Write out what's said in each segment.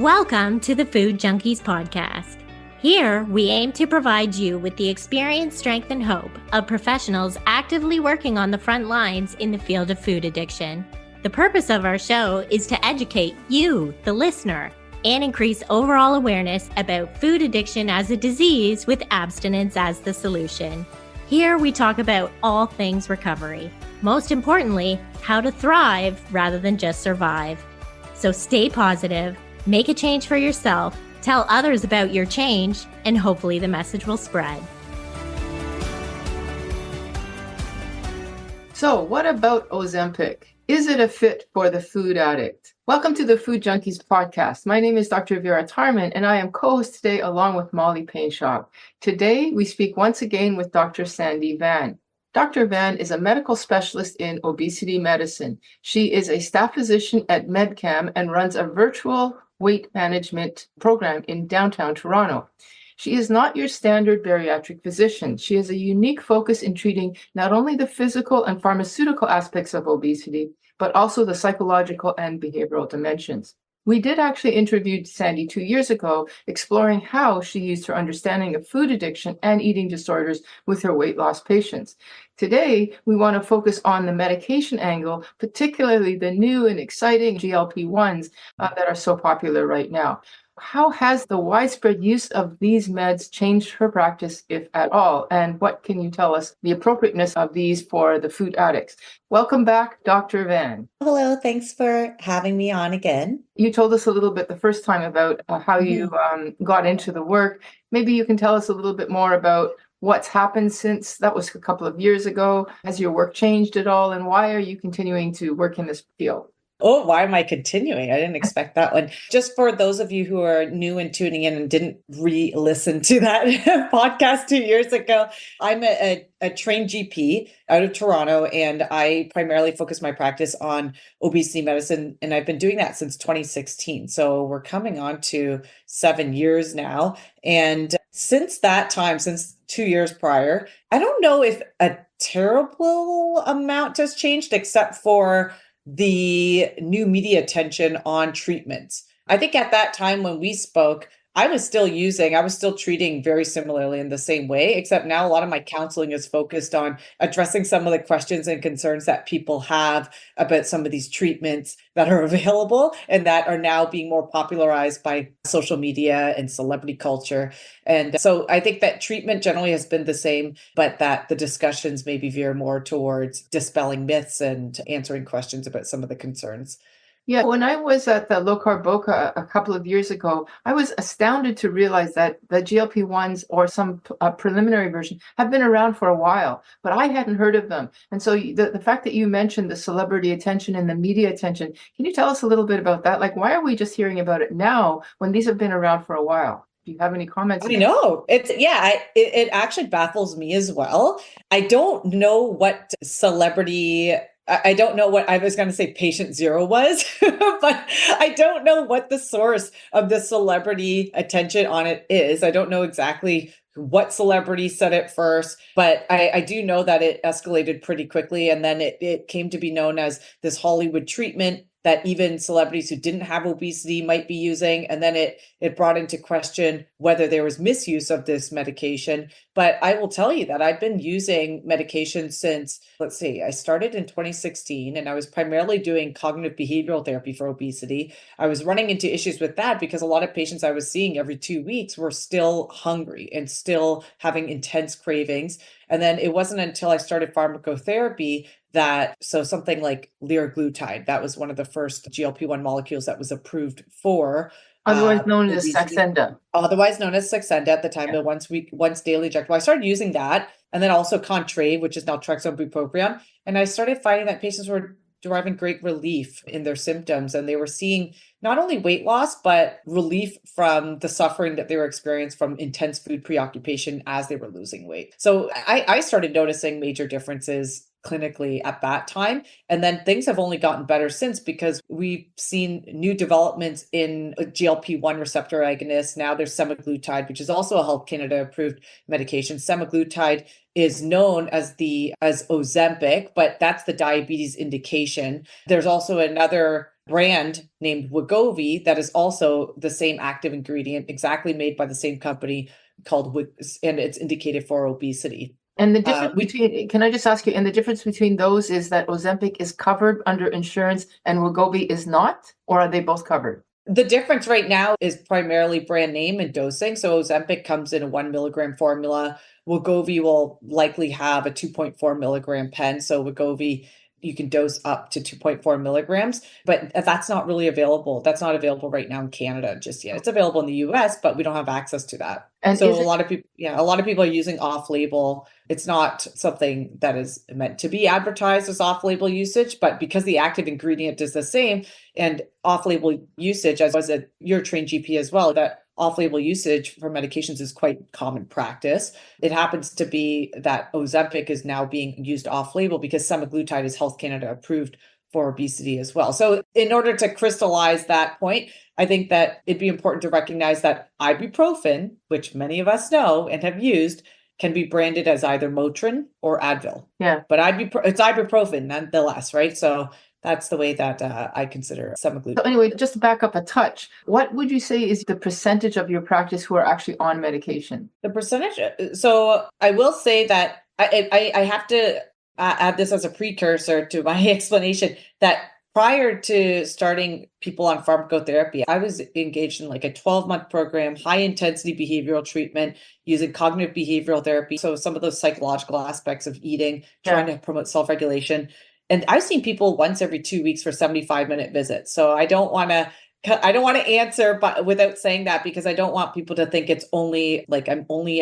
Welcome to the Food Junkies Podcast. Here, we aim to provide you with the experience, strength, and hope of professionals actively working on the front lines in the field of food addiction. The purpose of our show is to educate you, the listener, and increase overall awareness about food addiction as a disease with abstinence as the solution. Here, we talk about all things recovery. Most importantly, how to thrive rather than just survive. So stay positive, make a change for yourself, tell others about your change, and hopefully the message will spread. So what about Ozempic? Is it a fit for the food addict? Welcome to the Food Junkies Podcast. My name is Dr. Vera Tarman, and I am co-host today along with Molly Painshaw. Today, we speak once again with Dr. Sandy Van. Dr. Van is a medical specialist in obesity medicine. She is a staff physician at MEDCAM and runs a virtual weight management program in downtown Toronto. She is not your standard bariatric physician. She has a unique focus in treating not only the physical and pharmaceutical aspects of obesity, but also the psychological and behavioral dimensions. We did actually interview Sandy 2 years ago, exploring how she used her understanding of food addiction and eating disorders with her weight loss patients. Today, we want to focus on the medication angle, particularly the new and exciting GLP-1s that are so popular right now. How has the widespread use of these meds changed her practice, if at all? And what can you tell us the appropriateness of these for the food addicts? Welcome back, Dr. Van. Hello, thanks for having me on again. You told us a little bit the first time about how you got into the work. Maybe you can tell us a little bit more about what's happened since that was a couple of years ago. Has your work changed at all? And why are you continuing to work in this field? Oh, why am I continuing? I didn't expect that one. Just for those of you who are new and tuning in and didn't re-listen to that podcast 2 years ago, I'm a trained GP out of Toronto, and I primarily focus my practice on obesity medicine, and I've been doing that since 2016. So we're coming on to 7 years now. And since that time, since 2 years prior, I don't know if a terrible amount has changed, except for the new media attention on treatments. I think at that time when we spoke, I was still treating very similarly in the same way, except now a lot of my counseling is focused on addressing some of the questions and concerns that people have about some of these treatments that are available and that are now being more popularized by social media and celebrity culture. And so I think that treatment generally has been the same, but that the discussions maybe veer more towards dispelling myths and answering questions about some of the concerns. Yeah, when I was at the Low Carb Boca a couple of years ago, I was astounded to realize that the GLP-1s or some preliminary version have been around for a while, but I hadn't heard of them. And so the fact that you mentioned the celebrity attention and the media attention, can you tell us a little bit about that? Like, why are we just hearing about it now when these have been around for a while? Do you have any comments? I know it actually baffles me as well. I don't know what I don't know what I was going to say patient zero was, but I don't know what the source of the celebrity attention on it is. I don't know exactly what celebrity said it first, but I do know that it escalated pretty quickly. And then it came to be known as this Hollywood treatment that even celebrities who didn't have obesity might be using. And then it brought into question whether there was misuse of this medication. But I will tell you that I've been using medication since, I started in 2016, and I was primarily doing cognitive behavioral therapy for obesity. I was running into issues with that because a lot of patients I was seeing every 2 weeks were still hungry and still having intense cravings. And then it wasn't until I started pharmacotherapy so something like liraglutide, that was one of the first GLP-1 molecules that was approved for Otherwise known as obesity. Saxenda. Otherwise known as Saxenda at the time, the once daily injectable. I started using that, and then also Contrave, which is naltrexone bupropion. And I started finding that patients were deriving great relief in their symptoms, and they were seeing not only weight loss, but relief from the suffering that they were experiencing from intense food preoccupation as they were losing weight. So I started noticing major differences clinically at that time. And then things have only gotten better since, because we've seen new developments in GLP-1 receptor agonists. Now there's semaglutide, which is also a Health Canada approved medication. Semaglutide is known as Ozempic, but that's the diabetes indication. There's also another brand named Wegovy that is also the same active ingredient, exactly made by the same company called and it's indicated for obesity. And the difference between, can I just ask you, and the difference between those is that Ozempic is covered under insurance and Wegovy is not, or are they both covered? The difference right now is primarily brand name and dosing. So Ozempic comes in a 1 milligram formula. Wegovy will likely have a 2.4 milligram pen. So Wegovy, you can dose up to 2.4 milligrams, but that's not really available. That's not available right now in Canada just yet. It's available in the US, but we don't have access to that. And so a lot of people are using off-label. It's not something that is meant to be advertised as off-label usage, but because the active ingredient is the same and off-label usage, as was your trained GP as well, that off-label usage for medications is quite common practice. It happens to be that Ozempic is now being used off-label because semaglutide is Health Canada approved for obesity as well. So in order to crystallize that point, I think that it'd be important to recognize that ibuprofen, which many of us know and have used, can be branded as either Motrin or Advil. Yeah. But it's ibuprofen nonetheless, right? So that's the way that I consider semaglutide. So anyway, just to back up a touch, what would you say is the percentage of your practice who are actually on medication? The percentage. So I will say that I have to add this as a precursor to my explanation that prior to starting people on pharmacotherapy, I was engaged in like a 12-month program, high intensity behavioral treatment using cognitive behavioral therapy. So some of those psychological aspects of eating, trying to promote self-regulation. And I've seen people once every 2 weeks for 75-minute visits. So I don't want to answer but without saying that, because I don't want people to think it's only like I'm only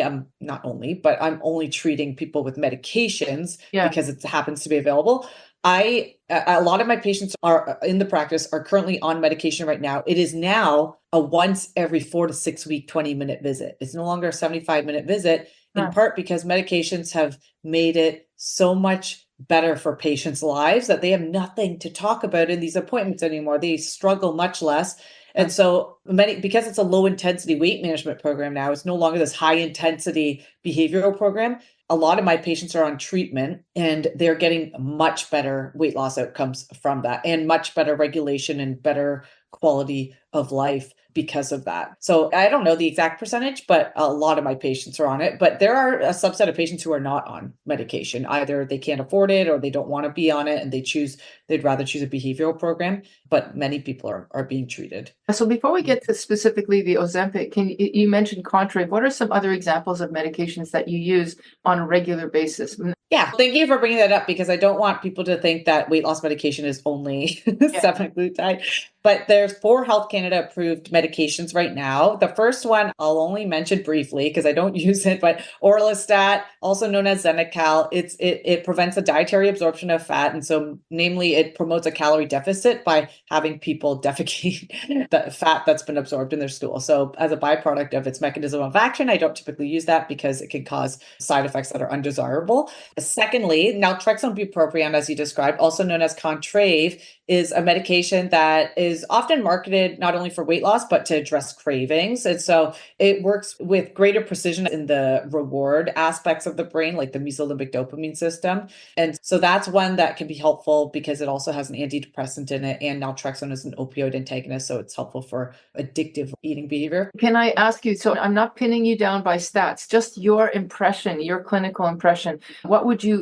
treating people with medications because it happens to be available. A lot of my patients are in the practice are currently on medication right now. It is now a once every 4 to 6 week, 20-minute visit. It's no longer a 75-minute visit, in part because medications have made it so much better for patients' lives that they have nothing to talk about in these appointments anymore. They struggle much less. And so because it's a low intensity weight management program now, it's no longer this high intensity behavioral program. A lot of my patients are on treatment and they're getting much better weight loss outcomes from that and much better regulation and better quality of life because of that. So I don't know the exact percentage, but a lot of my patients are on it. But there are a subset of patients who are not on medication. Either they can't afford it or they don't want to be on it and they'd rather choose a behavioral program. But many people are being treated. So before we get to specifically the Ozempic, you mentioned Contrave. What are some other examples of medications that you use on a regular basis? Yeah, thank you for bringing that up, because I don't want people to think that weight loss medication is only semaglutide. But there's 4 Health Canada approved medications right now. The first one I'll only mention briefly because I don't use it, but Orlistat, also known as Xenical, it prevents the dietary absorption of fat. And so namely, it promotes a calorie deficit by having people defecate the fat that's been absorbed in their stool. So as a byproduct of its mechanism of action, I don't typically use that because it can cause side effects that are undesirable. Secondly, naltrexone bupropion, as you described, also known as Contrave, is a medication that is often marketed not only for weight loss, but to address cravings. And so it works with greater precision in the reward aspects of the brain, like the mesolimbic dopamine system. And so that's one that can be helpful because it also has an antidepressant in it, and naltrexone is an opioid antagonist. So it's helpful for addictive eating behavior. Can I ask you, so I'm not pinning you down by stats, just your impression, your clinical impression.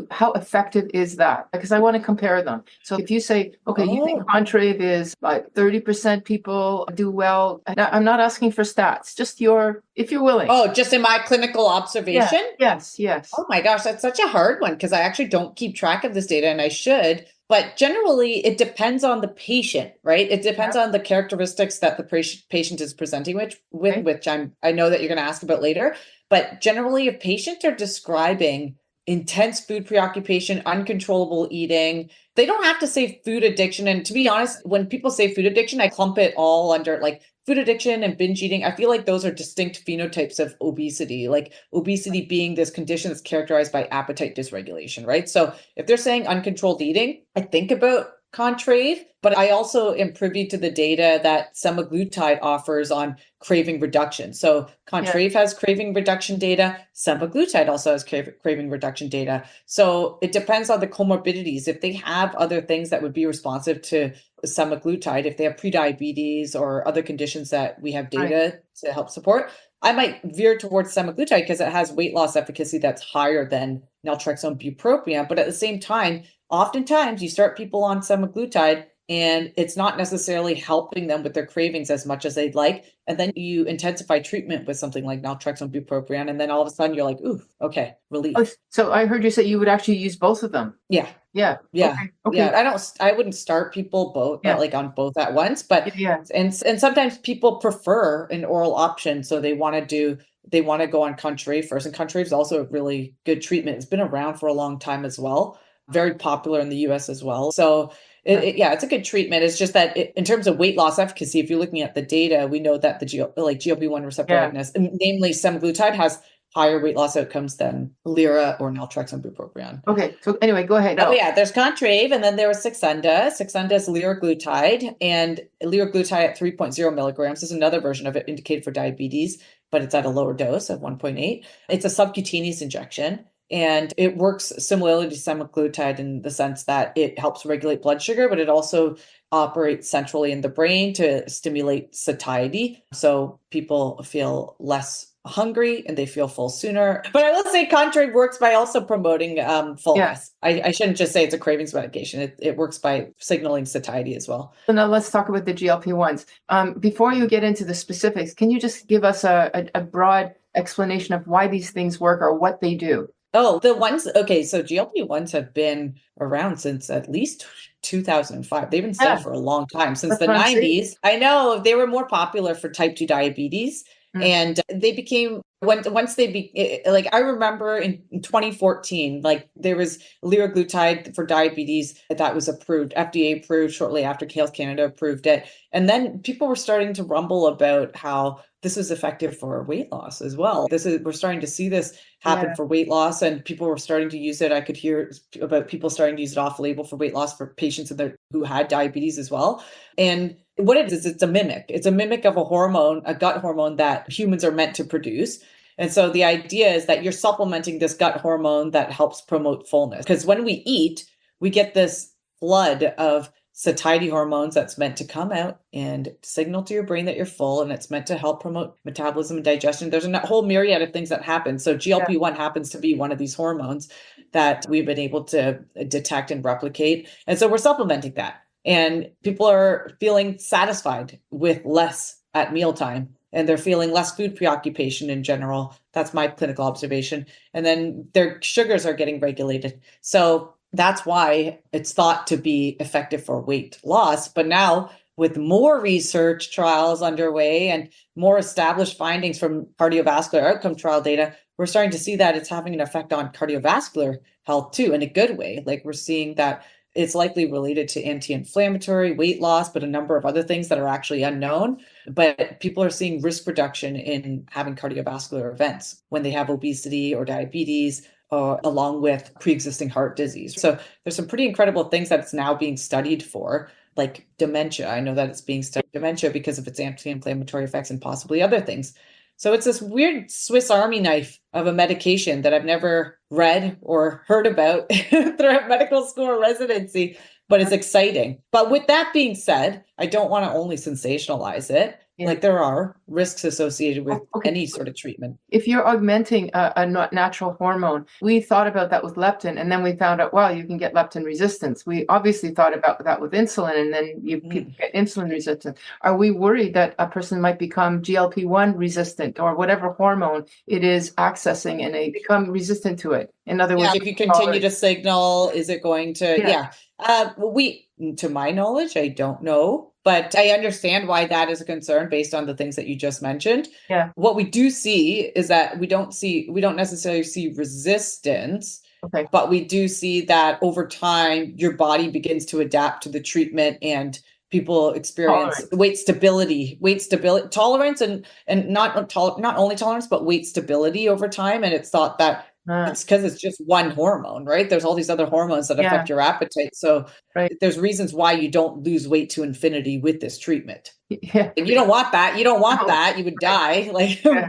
How effective is that? Because I want to compare them. So if you say, okay, you think Contrave is like 30% people do well. I'm not asking for stats, just if you're willing. Oh, just in my clinical observation? Yes. Oh my gosh, that's such a hard one because I actually don't keep track of this data and I should. But generally, it depends on the patient, right? It depends on the characteristics that the patient is presenting with, which I know that you're going to ask about later. But generally, if patients are describing intense food preoccupation, uncontrollable eating, they don't have to say food addiction. And to be honest, when people say food addiction, I clump it all under like food addiction and binge eating. I feel like those are distinct phenotypes of obesity, like obesity being this condition that's characterized by appetite dysregulation, right? So if they're saying uncontrolled eating, I think about Contrave, but I also am privy to the data that semaglutide offers on craving reduction. So Contrave has craving reduction data. Semaglutide also has craving reduction data. So it depends on the comorbidities. If they have other things that would be responsive to semaglutide, if they have prediabetes or other conditions that we have data to help support, I might veer towards semaglutide because it has weight loss efficacy that's higher than naltrexone bupropion. But at the same time, oftentimes you start people on semaglutide and it's not necessarily helping them with their cravings as much as they'd like. And then you intensify treatment with something like naltrexone bupropion. And then all of a sudden you're like, ooh, okay, relief. Oh, so I heard you say you would actually use both of them. Yeah. Yeah. Okay. Yeah. I wouldn't start people both like on both at once, but and sometimes people prefer an oral option. So they want to go on Contrave first. And Contrave is also a really good treatment. It's been around for a long time as well. Very popular in the US as well. So it's a good treatment. It's just that in terms of weight loss efficacy, if you're looking at the data, we know that the GLP-1 receptor agonist, namely semaglutide, has higher weight loss outcomes than Lira or naltrexone bupropion. Okay. So anyway, go ahead. Oh yeah, there's Contrave, and then there was Saxenda. Saxenda is liraglutide, and liraglutide at 3.0 milligrams is another version of it indicated for diabetes, but it's at a lower dose of 1.8. It's a subcutaneous injection. And it works similarly to semaglutide in the sense that it helps regulate blood sugar, but it also operates centrally in the brain to stimulate satiety. So people feel less hungry and they feel full sooner. But I will say Contrave works by also promoting fullness. I shouldn't just say it's a cravings medication. It works by signaling satiety as well. So now let's talk about the GLP-1s. Before you get into the specifics, can you just give us a broad explanation of why these things work or what they do? Oh, so GLP-1s have been around since at least 2005. They've been studied for a long time, since the 90s. I know they were more popular for type 2 diabetes. And they became, I remember in 2014, there was liraglutide for diabetes that was approved, FDA approved shortly after Health Canada approved it. And then people were starting to rumble about how this is effective for weight loss as well. We're starting to see this happen for weight loss, and people were starting to use it. I could hear about people starting to use it off label for weight loss for patients who had diabetes as well. And what it is, it's a mimic. It's a mimic of a hormone, a gut hormone that humans are meant to produce. And so the idea is that you're supplementing this gut hormone that helps promote fullness. Because when we eat, we get this flood of satiety hormones that's meant to come out and signal to your brain that you're full, and it's meant to help promote metabolism and digestion. There's a whole myriad of things that happen. So GLP-1 happens to be one of these hormones that we've been able to detect and replicate. And so we're supplementing that. And people are feeling satisfied with less at mealtime, and they're feeling less food preoccupation in general. That's my clinical observation. And then their sugars are getting regulated. So that's why it's thought to be effective for weight loss. But now, with more research trials underway and more established findings from cardiovascular outcome trial data, we're starting to see that it's having an effect on cardiovascular health too, in a good way. We're seeing that it's likely related to anti-inflammatory, weight loss, but a number of other things that are actually unknown. But people are seeing risk reduction in having cardiovascular events when they have obesity or diabetes, along with pre-existing heart disease. So there's some pretty incredible things that's now being studied for, like dementia. I know that it's being studied dementia because of its anti-inflammatory effects and possibly other things. So it's this weird Swiss Army knife of a medication that I've never read or heard about throughout medical school or residency, but it's exciting. But with that being said, I don't want to only sensationalize it. There are risks associated with any sort of treatment. If you're augmenting a natural hormone, we thought about that with leptin, and then we found out, well, you can get leptin resistance. We obviously thought about that with insulin, and then people get insulin resistant. Are we worried that a person might become GLP-1 resistant or whatever hormone it is accessing, and they become resistant to it? In other words, if you continue to signal, is it going to, to my knowledge, I don't know. But I understand why that is a concern based on the things that you just mentioned. Yeah. What we do see is that we don't necessarily see resistance, but we do see that over time, your body begins to adapt to the treatment, and people experience weight stability, tolerance, and not only tolerance, but weight stability over time. And it's thought that It's because it's just one hormone, right? There's all these other hormones that affect your appetite. So there's reasons why you don't lose weight to infinity with this treatment. Yeah. And you don't want that. You don't want that. You would die.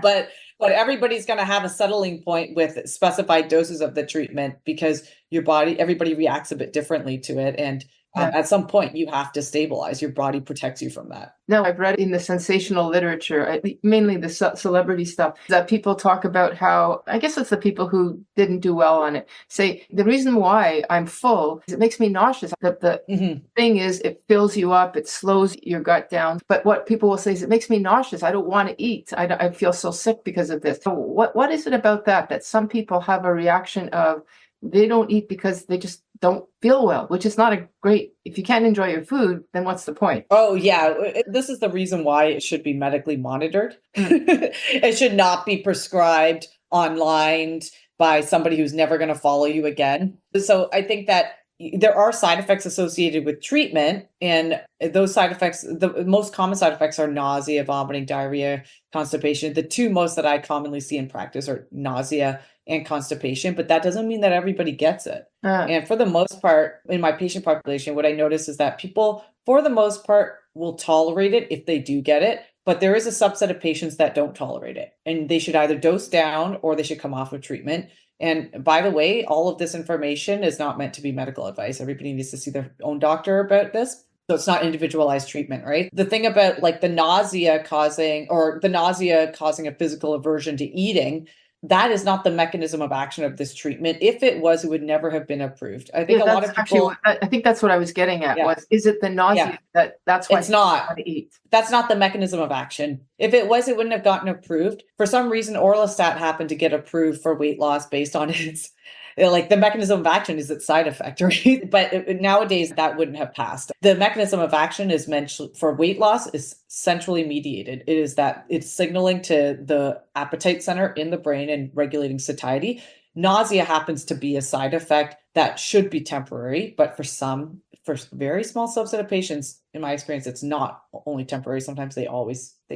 But everybody's going to have a settling point with specified doses of the treatment because everybody reacts a bit differently to it. And at some point, you have to stabilize. Your body protects you from that. No, I've read in the sensational literature, mainly the celebrity stuff, that people talk about how, I guess it's the people who didn't do well on it, say, the reason why I'm full is it makes me nauseous. The thing is, it fills you up, it slows your gut down. But what people will say is, it makes me nauseous. I don't want to eat. I feel so sick because of this. So what is it about that some people have a reaction of, they don't eat because they just don't feel well, which is not a great, if you can't enjoy your food, then what's the point? Oh, yeah. This is the reason why it should be medically monitored. It should not be prescribed online by somebody who's never going to follow you again. So I think that there are side effects associated with treatment, and those side effects, the most common side effects are nausea, vomiting, diarrhea, constipation. The two most that I commonly see in practice are nausea and constipation, but that doesn't mean that everybody gets it. And for the most part, in my patient population, what I notice is that people, for the most part, will tolerate it if they do get it. But there is a subset of patients that don't tolerate it, and they should either dose down or they should come off of treatment. And by the way, all of this information is not meant to be medical advice. Everybody needs to see their own doctor about this. So it's not individualized treatment, right? The thing about the nausea causing a physical aversion to eating, that is not the mechanism of action of this treatment. If it was, it would never have been approved. I think a lot of people. I think that's what I was getting at. Is it the nausea that's why it's not want to eat? That's not the mechanism of action. If it was, it wouldn't have gotten approved. For some reason, Orlistat happened to get approved for weight loss based on its. The mechanism of action is its side effect, right? But nowadays that wouldn't have passed. The mechanism of action is meant for weight loss is centrally mediated. It is that it's signaling to the appetite center in the brain and regulating satiety. Nausea happens to be a side effect that should be temporary, but for very small subset of patients, in my experience, it's not only temporary. Sometimes they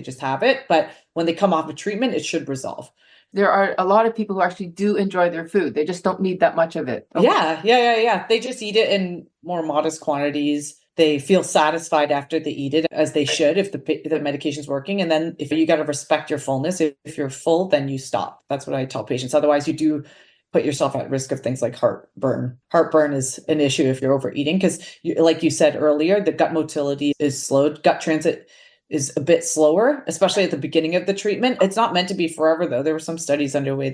just have it, but when they come off of treatment, it should resolve. There are a lot of people who actually do enjoy their food. They just don't need that much of it. Okay. Yeah. They just eat it in more modest quantities. They feel satisfied after they eat it, as they should if the medication's working. And then if you got to respect your fullness, if you're full, then you stop. That's what I tell patients. Otherwise, you do put yourself at risk of things like heartburn. Heartburn is an issue if you're overeating because, like you said earlier, the gut motility is slowed. Gut transit is a bit slower, especially at the beginning of the treatment. It's not meant to be forever, though. There were some studies underway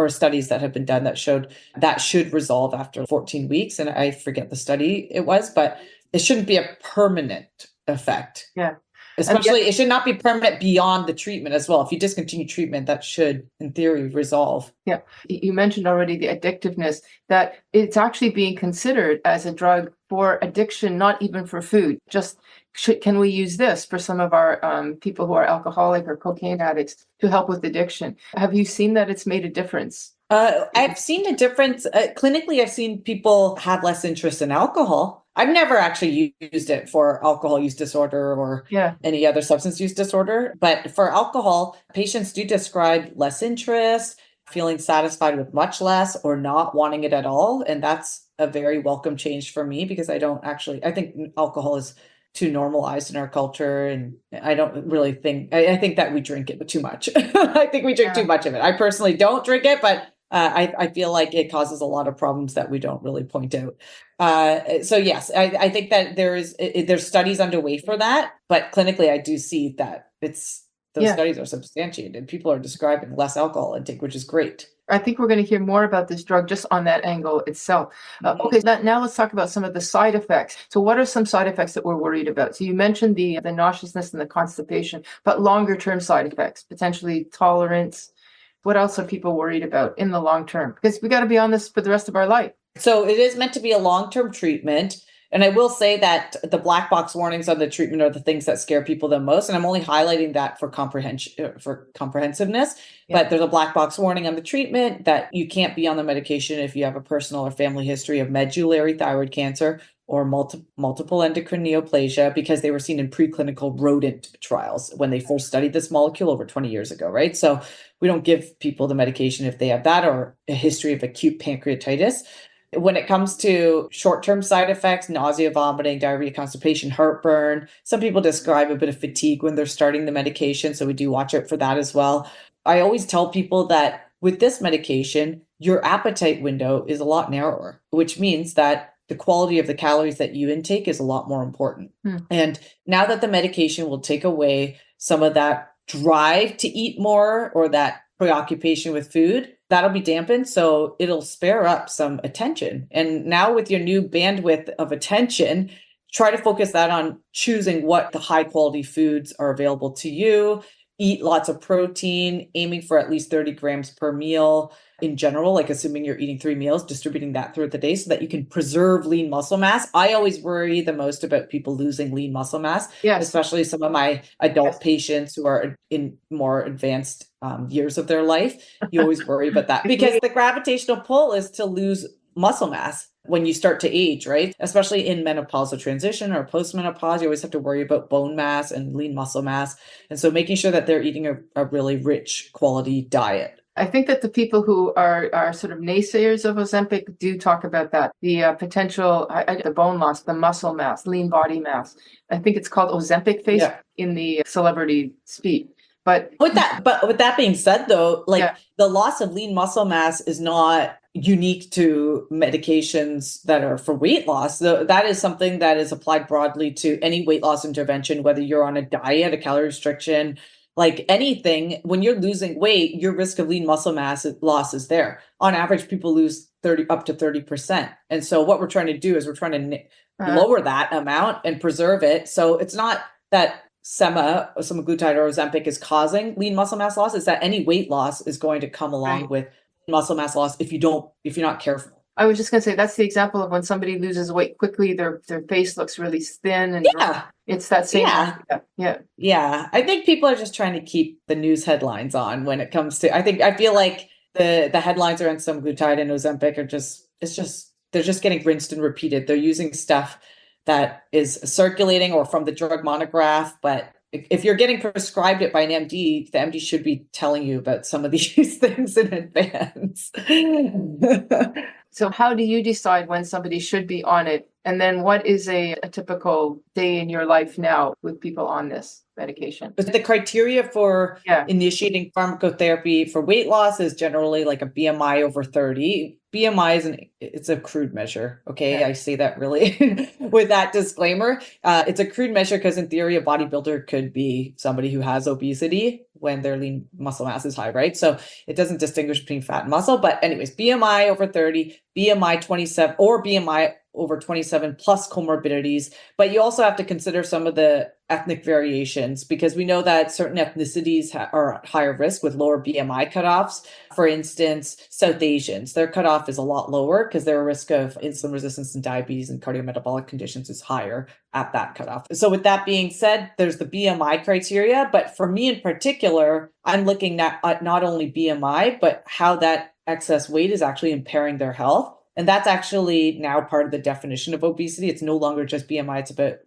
studies that have been done that showed that should resolve after 14 weeks. And I forget the study it was, but it shouldn't be a permanent effect. Yeah. Especially, it should not be permanent beyond the treatment as well. If you discontinue treatment, that should, in theory, resolve. Yeah. You mentioned already the addictiveness, that it's actually being considered as a drug for addiction, not even for food. Can we use this for some of our people who are alcoholic or cocaine addicts to help with addiction? Have you seen that it's made a difference? I've seen a difference. Clinically, I've seen people have less interest in alcohol. I've never actually used it for alcohol use disorder or any other substance use disorder. But for alcohol, patients do describe less interest, feeling satisfied with much less, or not wanting it at all. And that's a very welcome change for me because I think alcohol is too normalized in our culture. And I don't really think, I think that we drink it too much. I think we drink too much of it. I personally don't drink it, but I feel like it causes a lot of problems that we don't really point out. So yes, I think that there's studies underway for that, but clinically I do see that those studies are substantiated. People are describing less alcohol intake, which is great. I think we're going to hear more about this drug just on that angle itself. Okay, now let's talk about some of the side effects. So what are some side effects that we're worried about? So you mentioned the nauseousness and the constipation, but longer term side effects, potentially tolerance. What else are people worried about in the long term? Because we got to be on this for the rest of our life. So it is meant to be a long-term treatment. And I will say that the black box warnings on the treatment are the things that scare people the most. And I'm only highlighting that for comprehensiveness. Yeah. But there's a black box warning on the treatment that you can't be on the medication if you have a personal or family history of medullary thyroid cancer or multiple endocrine neoplasia because they were seen in preclinical rodent trials when they first studied this molecule over 20 years ago, right? So we don't give people the medication if they have that or a history of acute pancreatitis. When it comes to short-term side effects, nausea, vomiting, diarrhea, constipation, heartburn, some people describe a bit of fatigue when they're starting the medication. So we do watch out for that as well. I always tell people that with this medication, your appetite window is a lot narrower, which means that the quality of the calories that you intake is a lot more important. And now that the medication will take away some of that drive to eat more or that preoccupation with food, that'll be dampened. So it'll spare up some attention. And now with your new bandwidth of attention, try to focus that on choosing what the high quality foods are available to you. Eat lots of protein, aiming for at least 30 grams per meal in general, like assuming you're eating 3 meals, distributing that throughout the day so that you can preserve lean muscle mass. I always worry the most about people losing lean muscle mass, especially some of my adult patients who are in more advanced years of their life. You always worry about that because the gravitational pull is to lose muscle mass when you start to age, right? Especially in menopausal transition or postmenopause, you always have to worry about bone mass and lean muscle mass. And so making sure that they're eating a really rich quality diet. I think that the people who are sort of naysayers of Ozempic do talk about that, the potential, the bone loss, the muscle mass, lean body mass. I think it's called Ozempic face in the celebrity speak. But with that being said, though, the loss of lean muscle mass is not unique to medications that are for weight loss. That is something that is applied broadly to any weight loss intervention, whether you're on a diet, a calorie restriction, like anything. When you're losing weight, your risk of lean muscle mass loss is there. On average, people lose up to 30%. And so what we're trying to do is we're trying to lower that amount and preserve it. So it's not that semaglutide or Ozempic is causing lean muscle mass loss. It's that any weight loss is going to come along with muscle mass loss if you're not careful. I was just going to say that's the example of when somebody loses weight quickly, their face looks really thin and it's that same. Yeah. I think people are just trying to keep the news headlines on when it comes to, I feel like the headlines around semaglutide and Ozempic are they're just getting rinsed and repeated. They're using stuff that is circulating or from the drug monograph, but if you're getting prescribed it by an MD, the MD should be telling you about some of these things in advance. So how do you decide when somebody should be on it? And then what is a typical day in your life now with people on this medication? The criteria for initiating pharmacotherapy for weight loss is generally like a BMI over 30. BMI it's a crude measure. Okay. I say that really with that disclaimer. It's a crude measure because in theory, a bodybuilder could be somebody who has obesity when their lean muscle mass is high, right? So it doesn't distinguish between fat and muscle, but anyways, BMI over 30, BMI 27 or BMI over 27 plus comorbidities. But you also have to consider some of the ethnic variations because we know that certain ethnicities are at higher risk with lower BMI cutoffs. For instance, South Asians, their cutoff is a lot lower because their risk of insulin resistance and diabetes and cardiometabolic conditions is higher at that cutoff. So with that being said, there's the BMI criteria, but for me in particular, I'm looking at not only BMI, but how that excess weight is actually impairing their health. And that's actually now part of the definition of obesity. It's no longer just BMI. It's about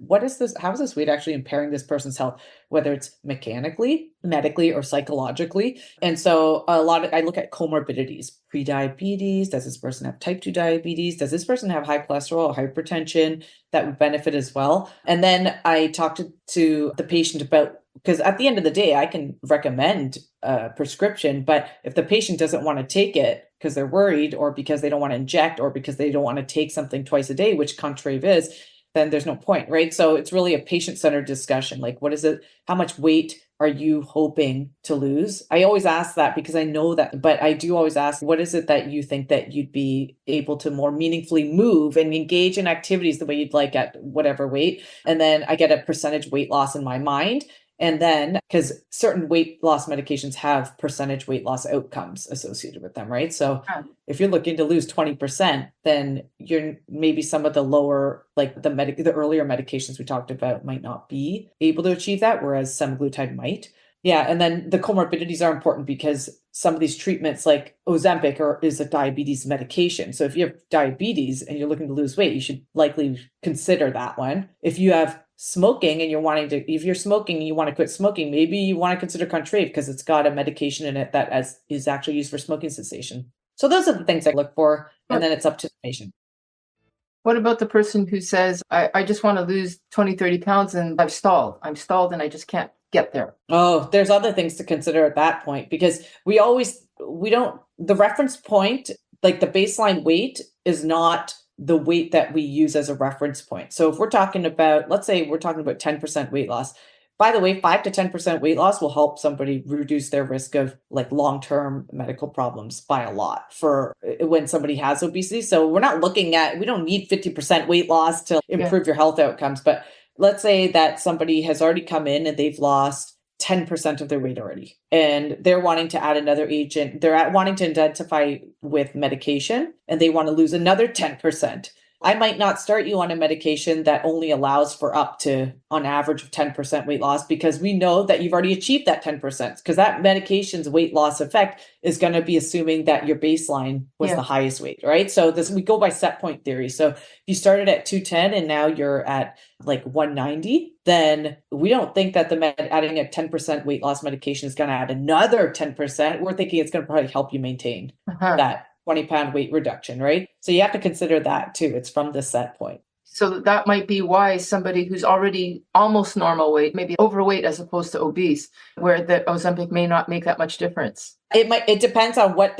how is this weight actually impairing this person's health, whether it's mechanically, medically, or psychologically. And so I look at comorbidities, prediabetes. Does this person have type 2 diabetes? Does this person have high cholesterol or hypertension that would benefit as well? And then I talk to the patient about, because at the end of the day, I can recommend a prescription, but if the patient doesn't want to take it because they're worried or because they don't want to inject or because they don't want to take something twice a day, which Contrave is, then there's no point, right? So it's really a patient-centered discussion. Like, what is it? How much weight are you hoping to lose? I always ask that because I know that, but I do always ask, what is it that you think that you'd be able to more meaningfully move and engage in activities the way you'd like at whatever weight? And then I get a percentage weight loss in my mind. And then, because certain weight loss medications have percentage weight loss outcomes associated with them, right? So if you're looking to lose 20%, then you're maybe some of the lower, like the earlier medications we talked about might not be able to achieve that, whereas semaglutide might. Yeah. And then the comorbidities are important because some of these treatments like Ozempic is a diabetes medication. So if you have diabetes and you're looking to lose weight, you should likely consider that one. If you have smoking and if you're smoking and you want to quit smoking, maybe you want to consider Contrave because it's got a medication in it that is actually used for smoking cessation. So those are the things I look for. And then it's up to the patient. What about the person who says, I just want to lose 20, 30 pounds and I'm stalled and I just can't get there? Oh, there's other things to consider at that point, because the reference point, like the baseline weight is not the weight that we use as a reference point. So if we're talking about, let's say we're talking about 10% weight loss, by the way, 5 to 10% weight loss will help somebody reduce their risk of like long-term medical problems by a lot for when somebody has obesity. So we don't need 50% weight loss to improve your health outcomes. But let's say that somebody has already come in and they've lost 10% of their weight already, and they're wanting to add another agent. They're wanting to identify with medication and they want to lose another 10%. I might not start you on a medication that only allows for up to, on average, of 10% weight loss, because we know that you've already achieved that 10%, because that medication's weight loss effect is going to be assuming that your baseline was the highest weight, right? So we go by set point theory. So if you started at 210 and now you're at like 190, then we don't think that adding a 10% weight loss medication is going to add another 10%. We're thinking it's going to probably help you maintain that 20-pound weight reduction, right? So you have to consider that too. It's from the set point. So that might be why somebody who's already almost normal weight, maybe overweight as opposed to obese, where the Ozempic may not make that much difference. It depends on what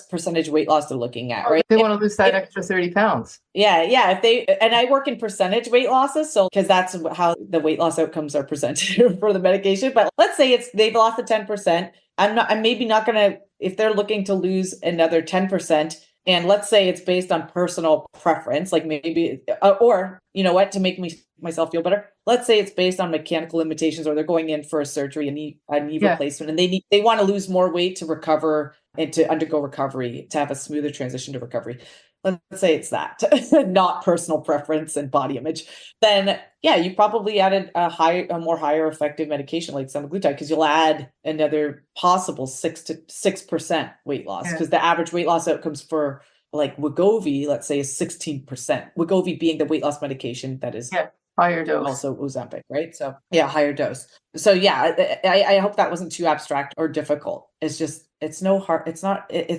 percentage weight loss they're looking at, right? They want to lose that extra 30 pounds. Yeah. And I work in percentage weight losses. So, because that's how the weight loss outcomes are presented for the medication. But let's say they've lost the 10%. I'm maybe not going to, if they're looking to lose another 10%, and let's say it's based on personal preference, like maybe, or you know what, to make myself feel better, let's say it's based on mechanical limitations, or they're going in for a surgery, a knee replacement, and they want to lose more weight to recover and to undergo recovery, to have a smoother transition to recovery. Let's say it's that, not personal preference and body image. Then, you probably added a more higher effective medication like semaglutide, because you'll add another possible 6% weight loss, because the average weight loss outcomes for like Wegovy, let's say, is 16%. Wegovy being the weight loss medication that is higher dose. Also Ozempic, right? So higher dose. So I hope that wasn't too abstract or difficult. It's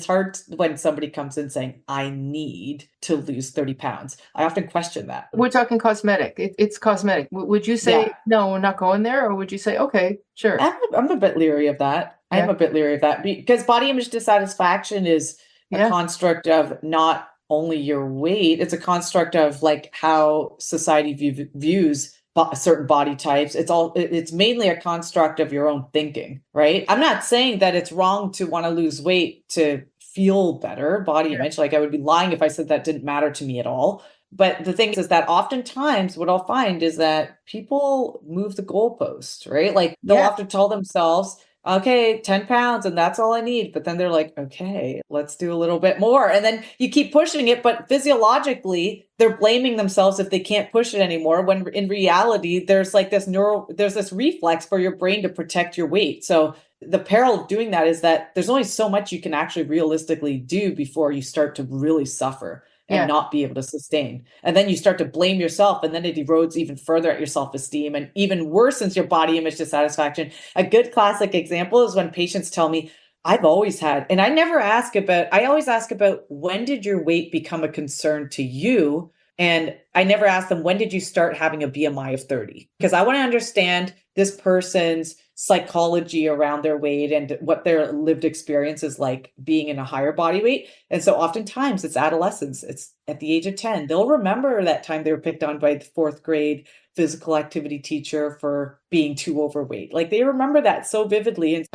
hard when somebody comes in saying, I need to lose 30 pounds. I often question that. We're talking cosmetic. It's cosmetic. Would you say, no, we're not going there? Or would you say, okay, sure. I'm a bit leery of that. I'm a bit leery of that, because body image dissatisfaction is a construct of not only your weight, it's a construct of like how society views certain body types. It's mainly a construct of your own thinking, right? I'm not saying that it's wrong to want to lose weight to feel better body image. Like I would be lying if I said that didn't matter to me at all. But the thing is that oftentimes what I'll find is that people move the goalpost, right? Like they'll often tell themselves, okay, 10 pounds and that's all I need. But then they're like, okay, let's do a little bit more. And then you keep pushing it, but physiologically they're blaming themselves if they can't push it anymore. When in reality, there's this reflex for your brain to protect your weight. So the peril of doing that is that there's only so much you can actually realistically do before you start to really suffer and not be able to sustain. And then you start to blame yourself, and then it erodes even further at your self-esteem and even worsens your body image dissatisfaction. A good classic example is when patients tell me, I've always had, and I always ask about when did your weight become a concern to you? And I never ask them, when did you start having a BMI of 30? Because I want to understand this person's psychology around their weight and what their lived experience is like being in a higher body weight. And so oftentimes it's adolescence. It's at the age of 10. They'll remember that time they were picked on by the 4th grade physical activity teacher for being too overweight. Like they remember that so vividly.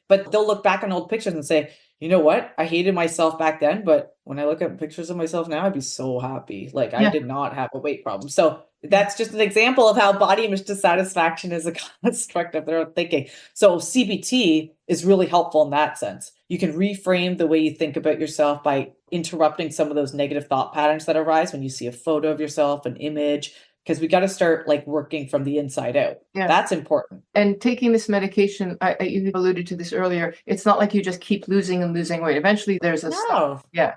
But they'll look back on old pictures and say, you know what? I hated myself back then, but when I look at pictures of myself now, I'd be so happy. Like I did not have a weight problem. So that's just an example of how body image dissatisfaction is a construct of their own thinking. So CBT is really helpful in that sense. You can reframe the way you think about yourself by interrupting some of those negative thought patterns that arise when you see a photo of yourself, an image, because we got to start like working from the inside out. Yeah. That's important. And taking this medication, you alluded to this earlier, it's not like you just keep losing and losing weight. Eventually there's a stop. Yeah.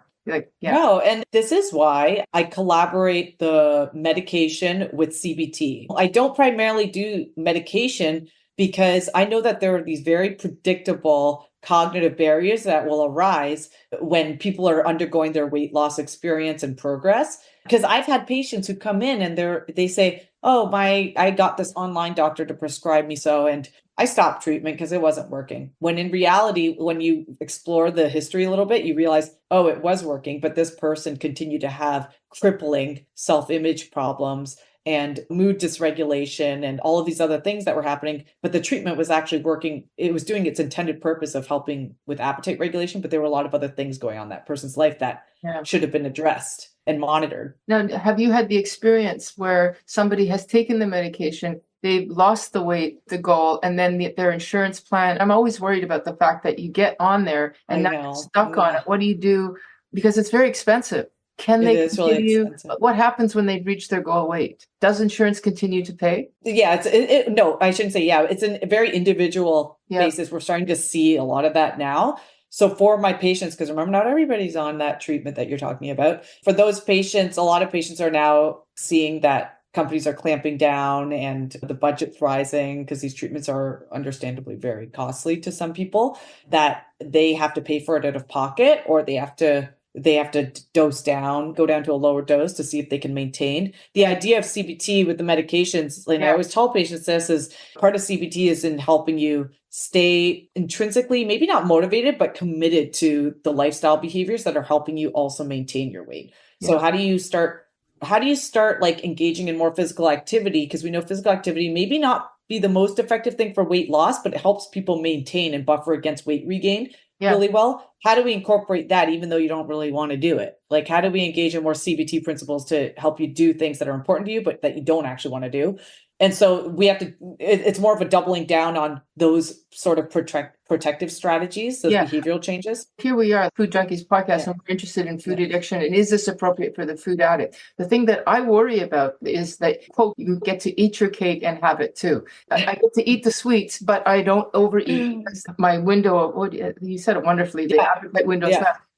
No, and this is why I collaborate the medication with CBT. I don't primarily do medication because I know that there are these very predictable cognitive barriers that will arise when people are undergoing their weight loss experience and progress. Because I've had patients who come in and they say, oh, I got this online doctor to prescribe me and I stopped treatment because it wasn't working. When in reality, when you explore the history a little bit, you realize, oh, it was working, but this person continued to have crippling self-image problems and mood dysregulation and all of these other things that were happening. But the treatment was actually working. It was doing its intended purpose of helping with appetite regulation, but there were a lot of other things going on in that person's life that should have been addressed and monitored. Now, have you had the experience where somebody has taken the medication, they've lost the weight, the goal, and then their insurance plan? I'm always worried about the fact that you get on there and now you're stuck on it. What do you do? Because it's very expensive. Can they continue? Really, what happens when they've reached their goal weight? Does insurance continue to pay? Yeah, no, I shouldn't say yeah. It's a very individual basis. We're starting to see a lot of that now. So for my patients, because remember, not everybody's on that treatment that you're talking about. For those patients, a lot of patients are now seeing that companies are clamping down and the budget's rising because these treatments are understandably very costly to some people, that they have to pay for it out of pocket, or they have to dose down, go down to a lower dose to see if they can maintain. The idea of CBT with the medications, I always tell patients this, is part of CBT is in helping you stay intrinsically, maybe not motivated, but committed to the lifestyle behaviors that are helping you also maintain your weight. So how do you start like engaging in more physical activity? Because we know physical activity maybe not be the most effective thing for weight loss, but it helps people maintain and buffer against weight regain really well. How do we incorporate that even though you don't really want to do it? Like, how do we engage in more CBT principles to help you do things that are important to you, but that you don't actually want to do? And so we have to, it's more of a doubling down on those sort of protective strategies, those behavioral changes. Here we are, Food Junkies Podcast, and we're interested in food addiction. And is this appropriate for the food addict? The thing that I worry about is that, quote, you get to eat your cake and have it too. I get to eat the sweets, but I don't overeat. My window of, you said it wonderfully, the appetite window,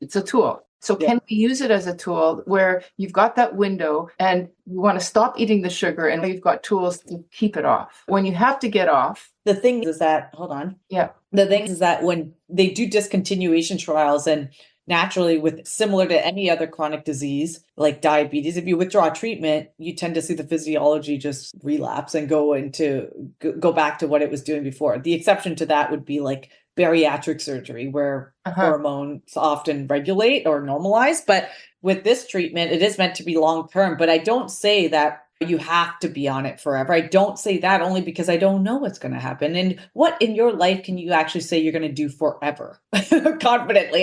it's a tool. So can we use it as a tool where you've got that window and you want to stop eating the sugar and you've got tools to keep it off? When you have to get off. The thing is that, the thing is that when they do discontinuation trials, and naturally with similar to any other chronic disease like diabetes, if you withdraw treatment, you tend to see the physiology just relapse and go back to what it was doing before. The exception to that would be like bariatric surgery, where hormones often regulate or normalize. But with this treatment, it is meant to be long-term, but I don't say that you have to be on it forever. I don't say that only because I don't know what's going to happen. And what in your life can you actually say you're going to do forever? Confidently.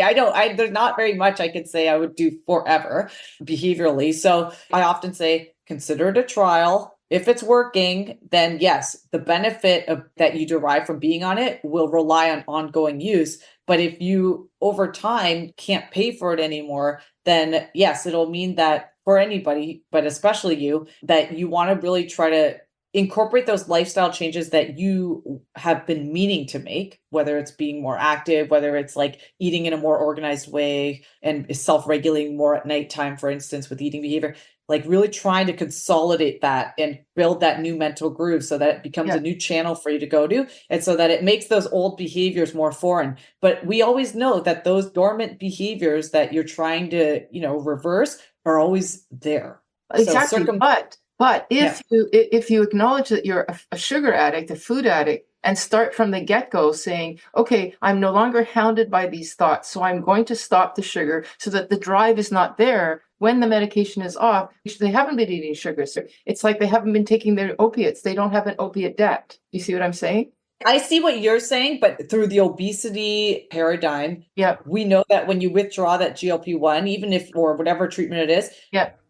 There's not very much I could say I would do forever behaviorally. So I often say, consider it a trial. If it's working, then yes, the benefit that you derive from being on it will rely on ongoing use. But if you over time can't pay for it anymore, then yes, it'll mean that for anybody, but especially you, that you want to really try to incorporate those lifestyle changes that you have been meaning to make, whether it's being more active, whether it's like eating in a more organized way and self-regulating more at nighttime, for instance, with eating behavior. Like really trying to consolidate that and build that new mental groove so that it becomes a new channel for you to go to, and so that it makes those old behaviors more foreign. But we always know that those dormant behaviors that you're trying to, reverse are always there. Exactly. But if you acknowledge that you're a sugar addict, a food addict, and start from the get-go saying, okay, I'm no longer hounded by these thoughts, so I'm going to stop the sugar so that the drive is not there when the medication is off. They haven't been eating sugar. So it's like they haven't been taking their opiates. They don't have an opiate debt. You see what I'm saying? I see what you're saying, but through the obesity paradigm, we know that when you withdraw that GLP-1, even if, or whatever treatment it is,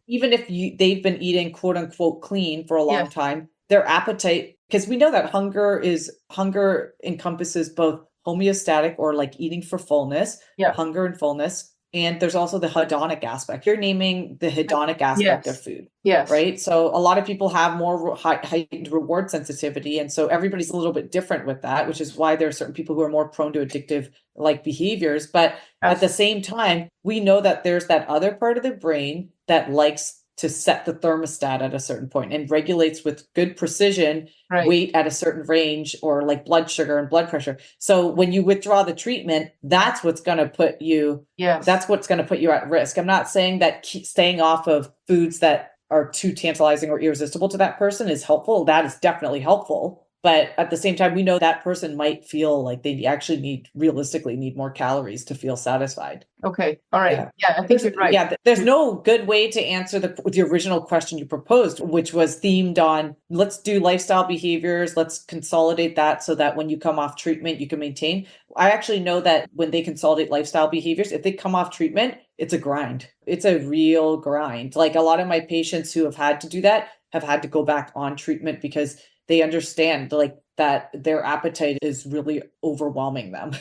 even if they've been eating quote unquote clean for a long time, their appetite, because we know that hunger encompasses both homeostatic or like eating for fullness, hunger and fullness, And there's also the hedonic aspect. You're naming the hedonic aspect of Yes. food. Yes. Right. So a lot of people have more heightened reward sensitivity. And so everybody's a little bit different with that, which is why there are certain people who are more prone to addictive like behaviors. But at the same time, we know that there's that other part of the brain that likes to set the thermostat at a certain point and regulates with good precision weight at a certain range, or like blood sugar and blood pressure. So when you withdraw the treatment, that's what's going to put you, that's what's going to put you at risk. I'm not saying that staying off of foods that are too tantalizing or irresistible to that person is helpful. That is definitely helpful. But at the same time, we know that person might feel like they actually realistically need more calories to feel satisfied. Okay. All right. Yeah, I think you're right. Yeah, there's no good way to answer the original question you proposed, which was themed on, let's do lifestyle behaviors, let's consolidate that so that when you come off treatment, you can maintain. I actually know that when they consolidate lifestyle behaviors, if they come off treatment, it's a grind. It's a real grind. Like a lot of my patients who have had to do that have had to go back on treatment because they understand like that their appetite is really overwhelming them.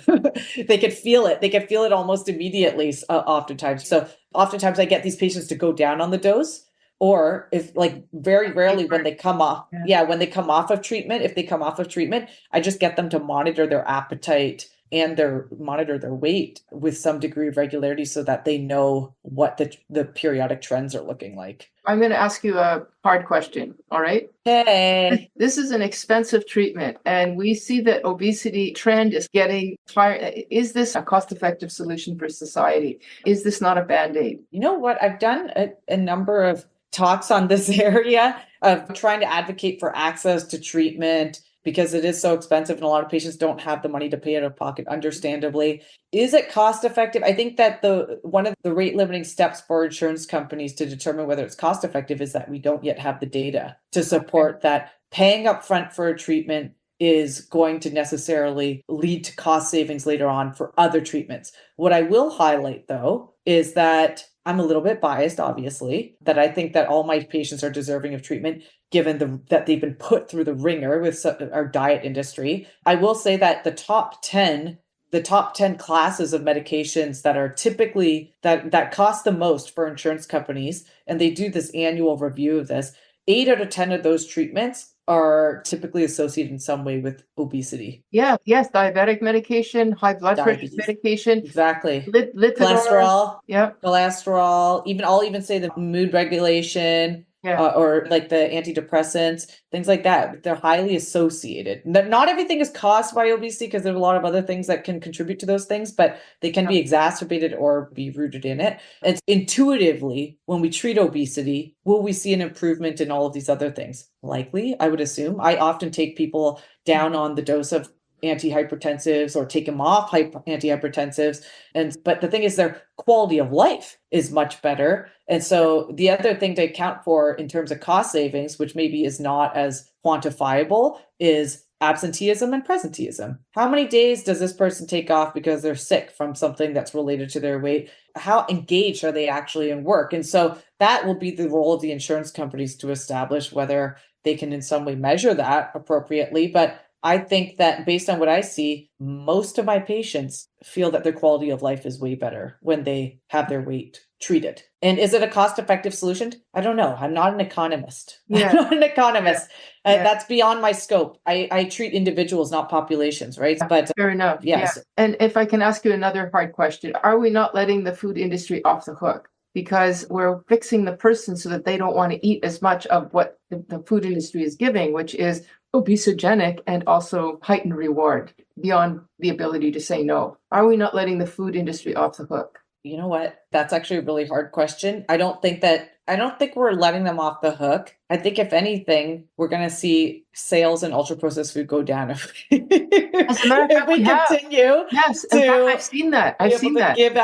They could feel it. They could feel it almost immediately oftentimes. So oftentimes I get these patients to go down on the dose, or if like very rarely when they come off, when they come off of treatment, if they come off of treatment, I just get them to monitor their appetite and monitor their weight with some degree of regularity so that they know what the periodic trends are looking like. I'm going to ask you a hard question. All right. Hey. This is an expensive treatment, and we see that obesity trend is getting higher. Is this a cost-effective solution for society? Is this not a Band-Aid? You know what? I've done a number of talks on this area of trying to advocate for access to treatment, because it is so expensive and a lot of patients don't have the money to pay out of pocket, understandably. Is it cost effective? I think that one of the rate limiting steps for insurance companies to determine whether it's cost effective is that we don't yet have the data to support that paying upfront for a treatment is going to necessarily lead to cost savings later on for other treatments. What I will highlight, though, is that I'm a little bit biased, obviously, that I think that all my patients are deserving of treatment, given that they've been put through the ringer with our diet industry. I will say that the top 10 classes of medications that are typically that cost the most for insurance companies, and they do this annual review of this, 8 out of 10 of those treatments are typically associated in some way with obesity. Yes, diabetic medication, high blood pressure medication. Exactly. Cholesterol. Cholesterol. I'll even say the mood regulation. Or like the antidepressants, things like that. They're highly associated. Not everything is caused by obesity, because there's a lot of other things that can contribute to those things, but they can be exacerbated or be rooted in it. And intuitively, when we treat obesity, will we see an improvement in all of these other things? Likely, I would assume. I often take people down on the dose of antihypertensives or take them off antihypertensives. But the thing is, their quality of life is much better. And so the other thing to account for in terms of cost savings, which maybe is not as quantifiable, is absenteeism and presenteeism. How many days does this person take off because they're sick from something that's related to their weight? How engaged are they actually in work? And so that will be the role of the insurance companies to establish whether they can in some way measure that appropriately. But I think that based on what I see, most of my patients feel that their quality of life is way better when they have their weight treated. And is it a cost-effective solution? I don't know. I'm not an economist. I'm not an economist. That's beyond my scope. I treat individuals, not populations, right? But fair enough. Yes. Yeah. And if I can ask you another hard question, are we not letting the food industry off the hook? Because we're fixing the person so that they don't want to eat as much of what the food industry is giving, which is obesogenic and also heightened reward beyond the ability to say no. Are we not letting the food industry off the hook? You know what? That's actually a really hard question. I don't think we're letting them off the hook. I think if anything, we're going to see sales in ultra processed food go down if we continue. Yes, in fact, I've seen that. Give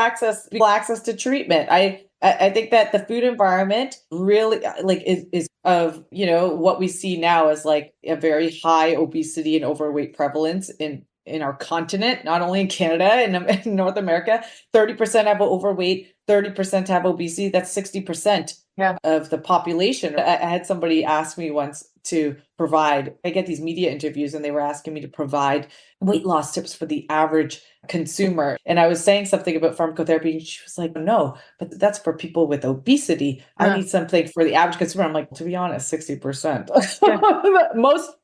people access to treatment. I think that the food environment really is of, what we see now is like a very high obesity and overweight prevalence in our continent, not only in Canada and in North America. 30% have overweight, 30% have obesity. That's 60% of the population. I had somebody ask me once to provide, I get these media interviews and they were asking me to provide weight loss tips for the average consumer. And I was saying something about pharmacotherapy and she was like, no, but that's for people with obesity. I need something for the average consumer. I'm like, to be honest, 60%.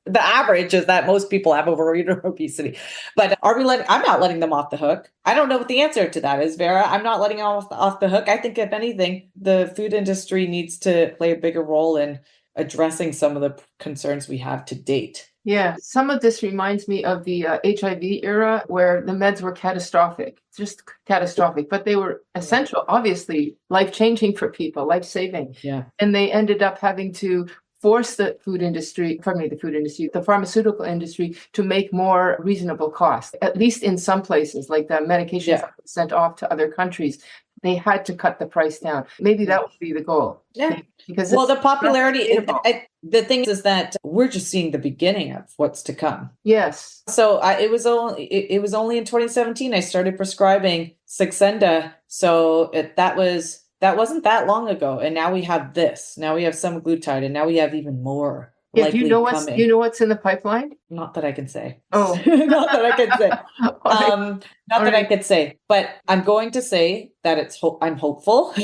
The average is that most people have overweight or obesity. But I'm not letting them off the hook. I don't know what the answer to that is, Vera. I'm not letting them off the hook. I think if anything, the food industry needs to play a bigger role in addressing some of the concerns we have to date. Yeah, some of this reminds me of the HIV era where the meds were catastrophic, just catastrophic, but they were essential, obviously life-changing for people, life-saving. Yeah. And they ended up having to force the pharmaceutical industry to make more reasonable costs, at least in some places, like the medications sent off to other countries. They had to cut the price down. Maybe that would be the goal. Yeah. Because the popularity, the thing is that we're just seeing the beginning of what's to come. Yes. So it was only in 2017 I started prescribing Saxenda. So that wasn't that long ago. And now we have this. Now we have semaglutide, and now we have even more. Yeah, do you know what's in the pipeline? Not that I can say. Oh, not that I can say. I could say. But I'm going to say that I'm hopeful,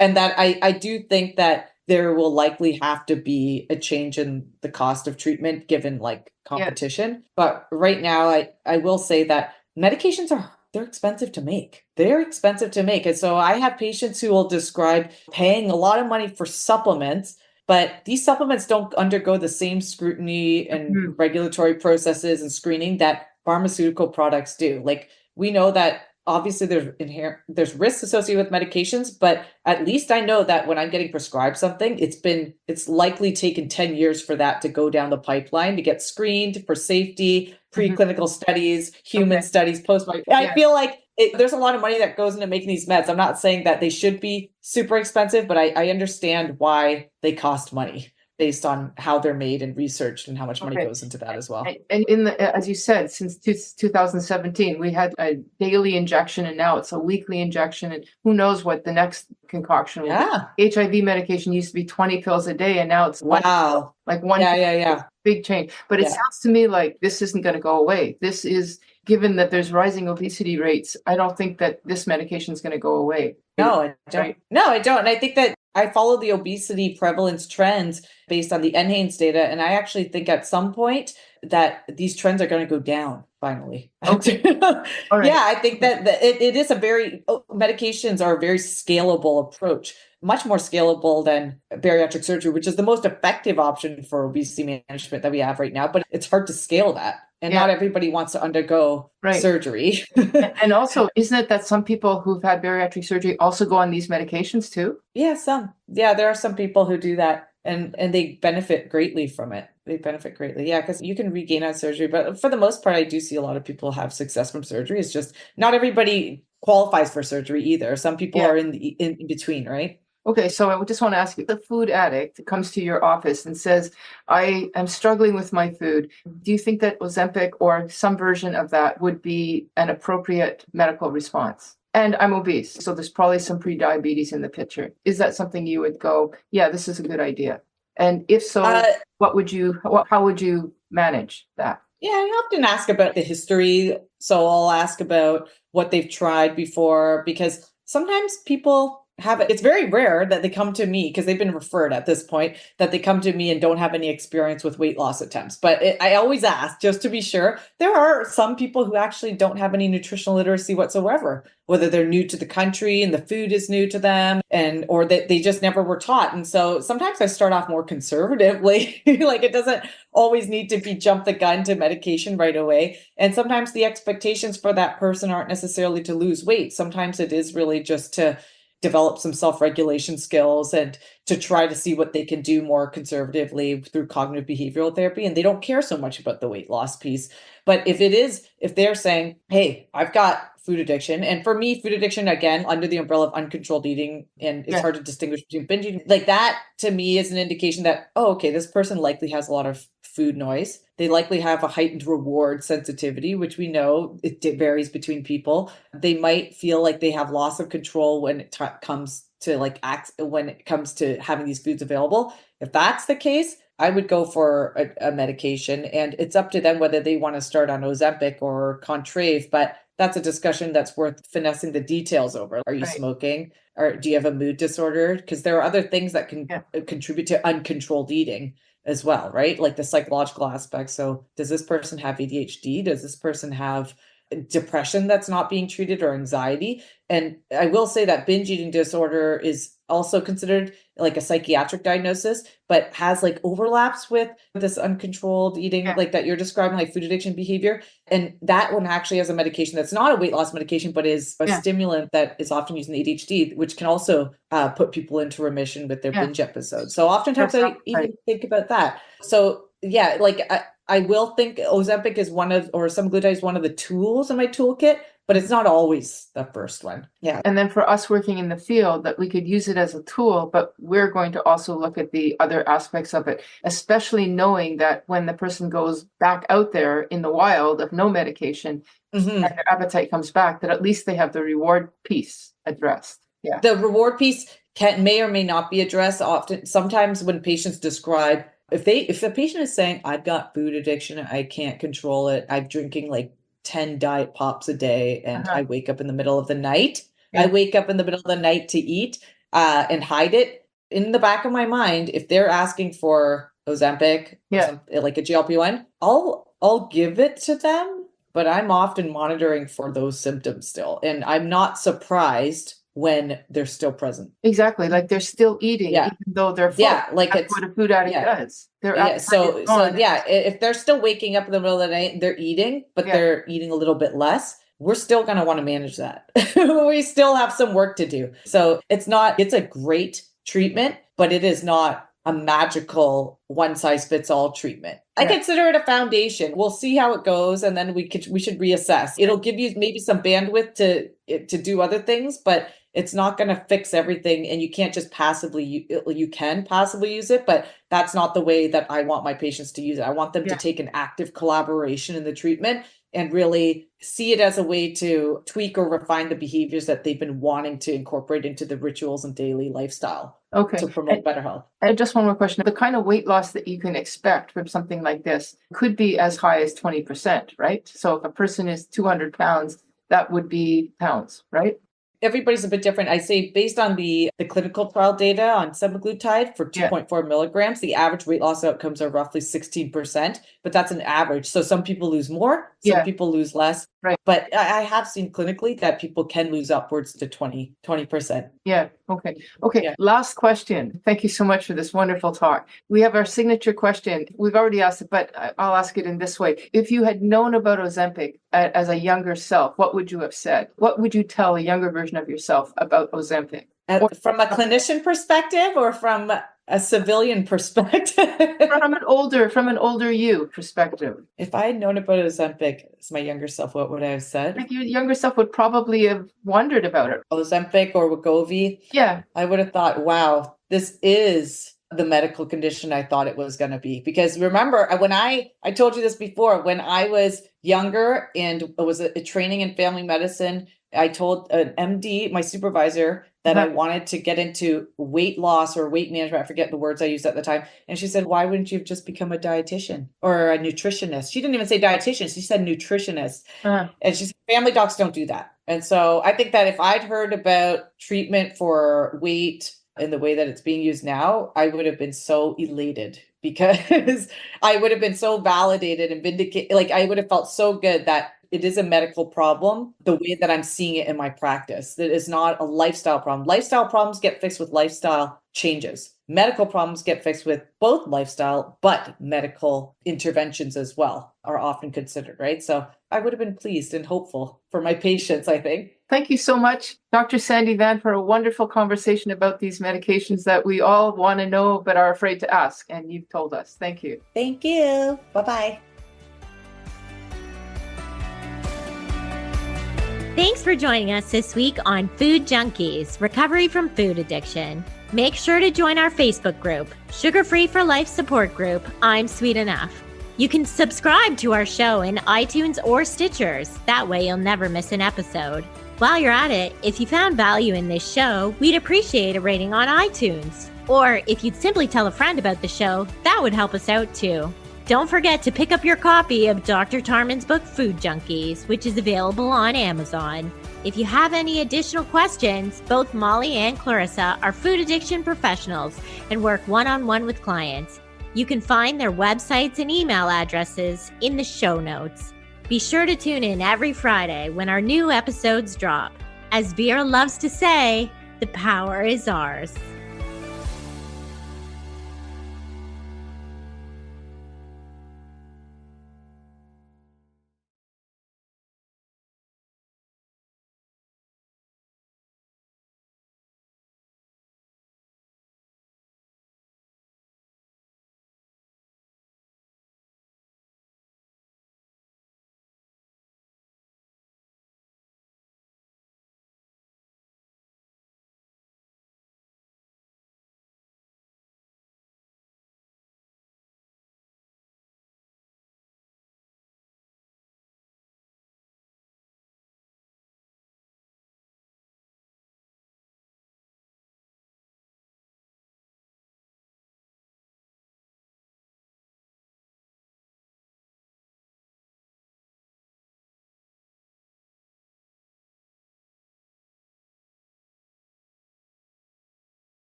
and that I do think that there will likely have to be a change in the cost of treatment given like competition. Yeah. But right now, I will say that medications they're expensive to make. They're expensive to make. And so I have patients who will describe paying a lot of money for supplements. But these supplements don't undergo the same scrutiny and regulatory processes and screening that pharmaceutical products do. Like we know that obviously there's risks associated with medications, but at least I know that when I'm getting prescribed something, it's likely taken 10 years for that to go down the pipeline to get screened for safety, preclinical studies, human studies, post-market. I feel like there's a lot of money that goes into making these meds. I'm not saying that they should be super expensive, but I understand why they cost money based on how they're made and researched and how much money goes into that as well. And as you said, since 2017, we had a daily injection and now it's a weekly injection, and who knows what the next concoction will be. HIV medication used to be 20 pills a day and now it's one pill, like one pill. Big change. But it sounds to me like this isn't going to go away. This is, given that there's rising obesity rates, I don't think that this medication is going to go away. No, I don't. Right? No, I don't. And I think that I follow the obesity prevalence trends based on the NHANES data. And I actually think at some point that these trends are going to go down finally. Okay. All right. Yeah, I think that it is medications are a very scalable approach, much more scalable than bariatric surgery, which is the most effective option for obesity management that we have right now. But it's hard to scale that. And not everybody wants to undergo surgery. And also, isn't it that some people who've had bariatric surgery also go on these medications too? Yeah, some. Yeah, there are some people who do that and they benefit greatly from it. They benefit greatly. Yeah, because you can regain on surgery. But for the most part, I do see a lot of people have success from surgery. It's just not everybody qualifies for surgery either. Some people are in between, right? Okay, so I just want to ask you, the food addict comes to your office and says, I am struggling with my food. Do you think that Ozempic or some version of that would be an appropriate medical response? And I'm obese, so there's probably some prediabetes in the picture. Is that something you would go, yeah, this is a good idea? And if so, how would you manage that? Yeah, I often ask about the history. So I'll ask about what they've tried before, because sometimes people it's very rare that they come to me because they've been referred at this point, that they come to me and don't have any experience with weight loss attempts. But I always ask just to be sure. There are some people who actually don't have any nutritional literacy whatsoever, whether they're new to the country and the food is new to them or that they just never were taught. And so sometimes I start off more conservatively, like it doesn't always need to be jump the gun to medication right away. And sometimes the expectations for that person aren't necessarily to lose weight. Sometimes it is really just to develop some self-regulation skills and to try to see what they can do more conservatively through cognitive behavioral therapy. And they don't care so much about the weight loss piece. But if they're saying, hey, I've got food addiction. And for me, food addiction, again, under the umbrella of uncontrolled eating, and it's hard to distinguish between binging. Like that, to me, is an indication that, this person likely has a lot of food noise. They likely have a heightened reward sensitivity, which we know it varies between people. They might feel like they have loss of control when it comes to having these foods available. If that's the case, I would go for a medication, and it's up to them whether they want to start on Ozempic or Contrave, but that's a discussion that's worth finessing the details over. Are you smoking? Or do you have a mood disorder? Because there are other things that can contribute to uncontrolled eating as well, right? Like the psychological aspect. So does this person have ADHD? Does this person have depression that's not being treated, or anxiety? And I will say that binge eating disorder is also considered like a psychiatric diagnosis, but has like overlaps with this uncontrolled eating, like that you're describing, like food addiction behavior. And that one actually has a medication that's not a weight loss medication, but is a stimulant that is often used in ADHD, which can also put people into remission with their binge episodes. So oftentimes I even think about that. So yeah, like I will think Ozempic is one of, or semaglutide is one of the tools in my toolkit, but it's not always the first one. Yeah. And then for us working in the field, that we could use it as a tool, but we're going to also look at the other aspects of it, especially knowing that when the person goes back out there in the wild of no medication and their appetite comes back, that at least they have the reward piece addressed. Yeah. The reward piece may or may not be addressed. Often, sometimes when patients describe, if the patient is saying, I've got food addiction, I can't control it, I'm drinking like 10 diet pops a day, and I wake up in the middle of the night. I wake up in the middle of the night to eat and hide it. In the back of my mind, if they're asking for Ozempic, like a GLP-1, I'll give it to them, but I'm often monitoring for those symptoms still. And I'm not surprised when they're still present. Exactly. Like they're still eating, even though they're full. Yeah, like that's what a food addict does. So if they're still waking up in the middle of the night and they're eating, but they're eating a little bit less, we're still going to want to manage that. We still have some work to do. So it's a great treatment, but it is not a magical one size fits all treatment. I consider it a foundation. We'll see how it goes, and then we should reassess. It'll give you maybe some bandwidth to do other things, but it's not going to fix everything, and you can't just you can passively use it, but that's not the way that I want my patients to use it. I want them to take an active collaboration in the treatment and really see it as a way to tweak or refine the behaviors that they've been wanting to incorporate into the rituals and daily lifestyle to promote better health. And just one more question. The kind of weight loss that you can expect from something like this could be as high as 20%, right? So if a person is 200 pounds, that would be pounds, right? Everybody's a bit different. I say based on the clinical trial data on semaglutide for 2.4 milligrams, the average weight loss outcomes are roughly 16%, but that's an average. So some people lose more, some people lose less. Right. But I have seen clinically that people can lose upwards to 20%. Yeah. Okay. Yeah. Last question. Thank you so much for this wonderful talk. We have our signature question. We've already asked it, but I'll ask it in this way. If you had known about Ozempic as a younger self, what would you have said? What would you tell a younger version of yourself about Ozempic? From a clinician perspective or from a civilian perspective? from an older you perspective. If I had known about Ozempic as my younger self, what would I have said? Like your younger self would probably have wondered about it. Ozempic or Wegovy? Yeah. I would have thought, wow, this is the medical condition I thought it was going to be. Because remember, when I told you this before, when I was younger and was a training in family medicine, I told an MD, my supervisor, that I wanted to get into weight loss or weight management. I forget the words I used at the time. And she said, why wouldn't you have just become a dietitian or a nutritionist? She didn't even say dietitian. She said nutritionist. And she said, family docs don't do that. And so I think that if I'd heard about treatment for weight in the way that it's being used now, I would have been so elated because I would have been so validated and vindicated. Like I would have felt so good that it is a medical problem the way that I'm seeing it in my practice. That is not a lifestyle problem. Lifestyle problems get fixed with lifestyle changes. Medical problems get fixed with both lifestyle, but medical interventions as well are often considered, right? So I would have been pleased and hopeful for my patients, I think. Thank you so much, Dr. Sandy Van, for a wonderful conversation about these medications that we all want to know but are afraid to ask. And you've told us. Thank you. Thank you. Bye-bye. Thanks for joining us this week on Food Junkies, Recovery from Food Addiction. Make sure to join our Facebook group, Sugar Free for Life support group, I'm Sweet Enough. You can subscribe to our show in iTunes or Stitchers. That way you'll never miss an episode. While you're at it, if you found value in this show, we'd appreciate a rating on iTunes. Or if you'd simply tell a friend about the show, that would help us out too. Don't forget to pick up your copy of Dr. Tarman's book, Food Junkies, which is available on Amazon. If you have any additional questions, both Molly and Clarissa are food addiction professionals and work one-on-one with clients. You can find their websites and email addresses in the show notes. Be sure to tune in every Friday when our new episodes drop. As Vera loves to say, the power is ours.